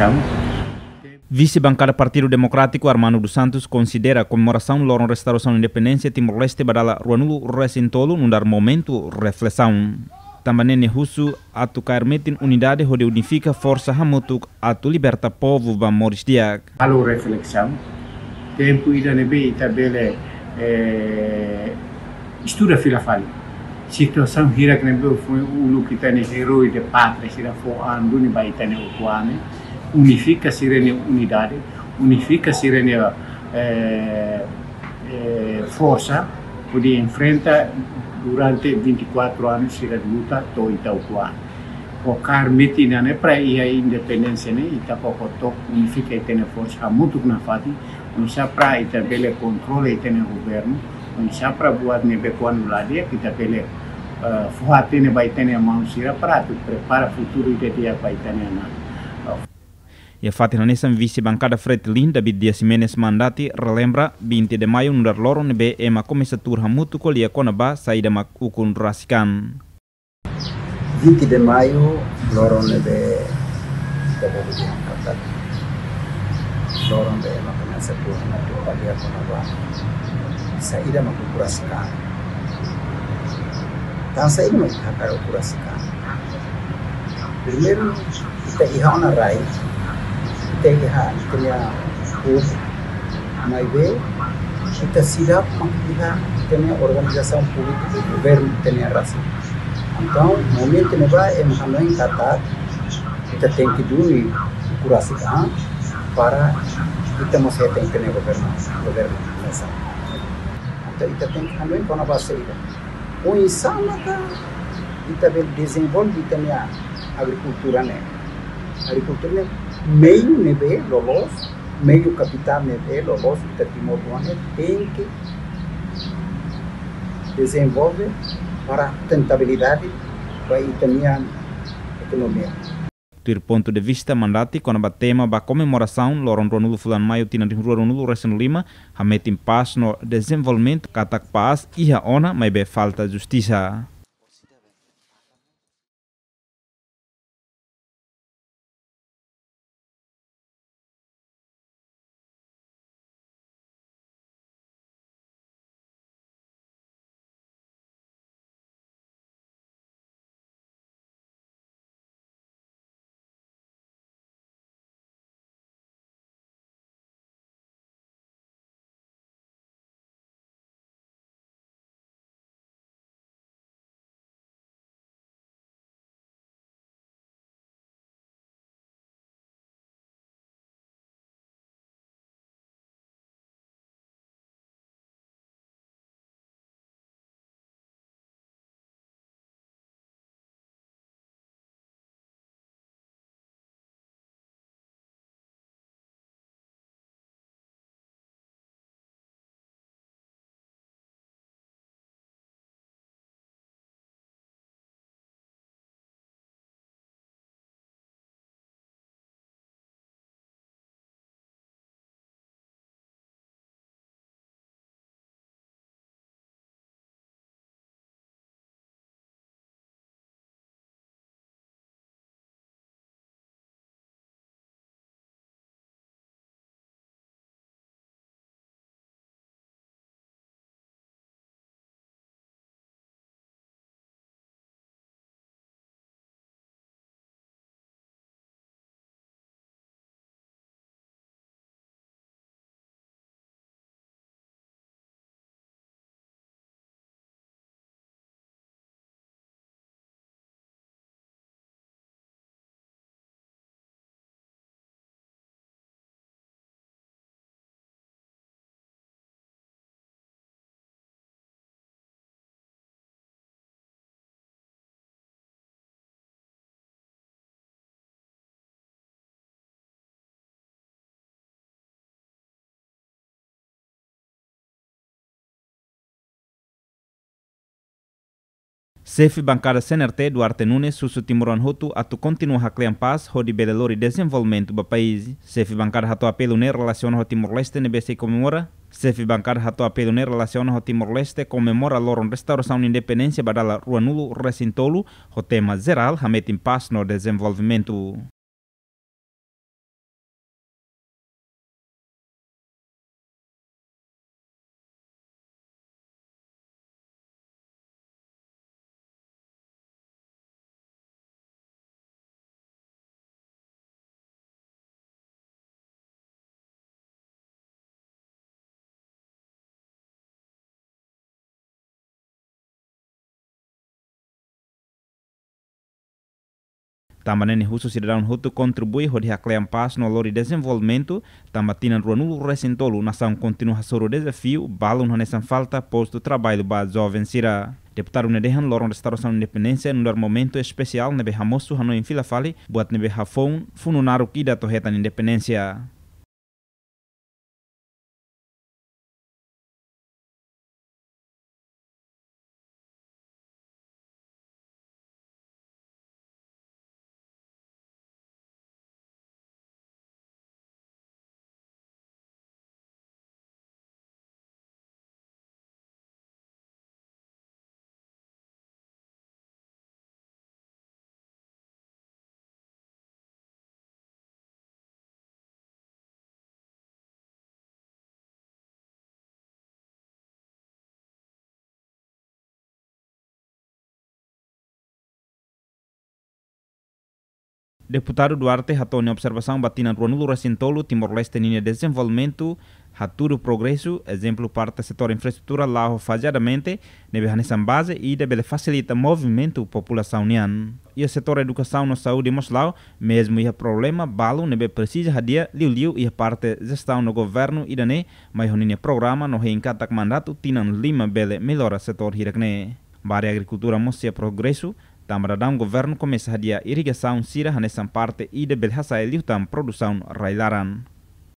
reflexão. Vice-bancada Partido Democrático Armando dos Santos considera a comemoração Lorong Restauração Independência Timor-Leste badala Ruanulo Recintolo num dar momento reflexão. Também Nehusu atu cairmetin unidade onde unifica força hamutuk atu liberta povo ba Moris Diak. Alô reflexão. Tempo ida nebe itabele estuda filafali. Situação hira que nebe foi kita ne herói de pátria sira fo andu ni baitane ukuane. Unifica sirene unidade, unifica sirene força, poder enfrentar durante 24 anos sira luta to Itauquan. O carmeti nane para ir a independência ne Itacocoto unifica e tem força muito na fati, não se para itabele controle e tem governo, não se para buat nebe quando lá dia kita pele fuate ne baitane mão sira para prepara futuro ide dia baitane na. E a Fatina Nessam vice-bancada Fretilin David Dias Jimenez Mandati relembra 20 de maio nundar loro nebe ema começatura mutu colia conaba saída mak ukun rasikan. 20 de maio loro nebe bobo di angkatan. Loro nebe ema começatura mutu colia conaba saída mak ukun rasikan. Tan saída mak hakar ukun rasikan. Primeiro kita iha na rai tem mas kita sidap tem organização política do governo tem raça. Então, momento não vai em Qatar, kita tem que doer curasikan para kita masih tem que governo nessa. Então, kita tem que handling com a base ida. O insana kita desenvolve tem a agricultura né. Agricultura meio nebe lolos, meio capital nebe lolos, ita Timor-Leste tem que desenvolver para rentabilidade para a economia. Do ponto de vista mandati quando a tema ba comemoração Lorong Ruanulo Fulan Maio tina de Ruanulo Recém Lima hametim paz no desenvolvimento katak paz iha ona mas be falta justiça. Chefe bancada CNRT Duarte Nunes susu Timoran Hutu atu continua haklean paz hodi belelori desenvolvimento do país. Chefe bancada hatu apelo ne relaciona ho Timor-Leste nebese comemora. Chefe bancada hatu apelo ne relaciona ho Timor-Leste comemora Lorong Restauração Independência badala Ruanulo Recintolo ho tema geral hametim paz no desenvolvimento. Também nene husu cidadão hutu contribui hodi hakleam paz no lori desenvolvimento, também tinan ruanulu recentolo nação continua soro desafio, balon hanesan falta posto trabalho ba jovem sira. Deputado nedehan lorong restauração independência no momento especial nebe hamosu hano em fila fali buat nebe hafon fununaru kida tohetan independência. Deputado Duarte hatou na observação batina Ruanulo Recintolo, Timor-Leste linha de desenvolvimento, haturo progresso, exemplo parte setor infraestrutura lá falhadamente, nebe hanesan base e deve facilitar movimento população nian. E o setor educação no saúde mostrou, mesmo e problema, balo nebe precisa hadia liu e parte gestão no governo e dane, mas honinha programa no reencatak mandato tinan lima bele melhora setor hirakne. Bari agricultura mostra progresso, Tambradão governo começa a dia irrigação sira hanesan parte e de belhasa eliutam produção railaran.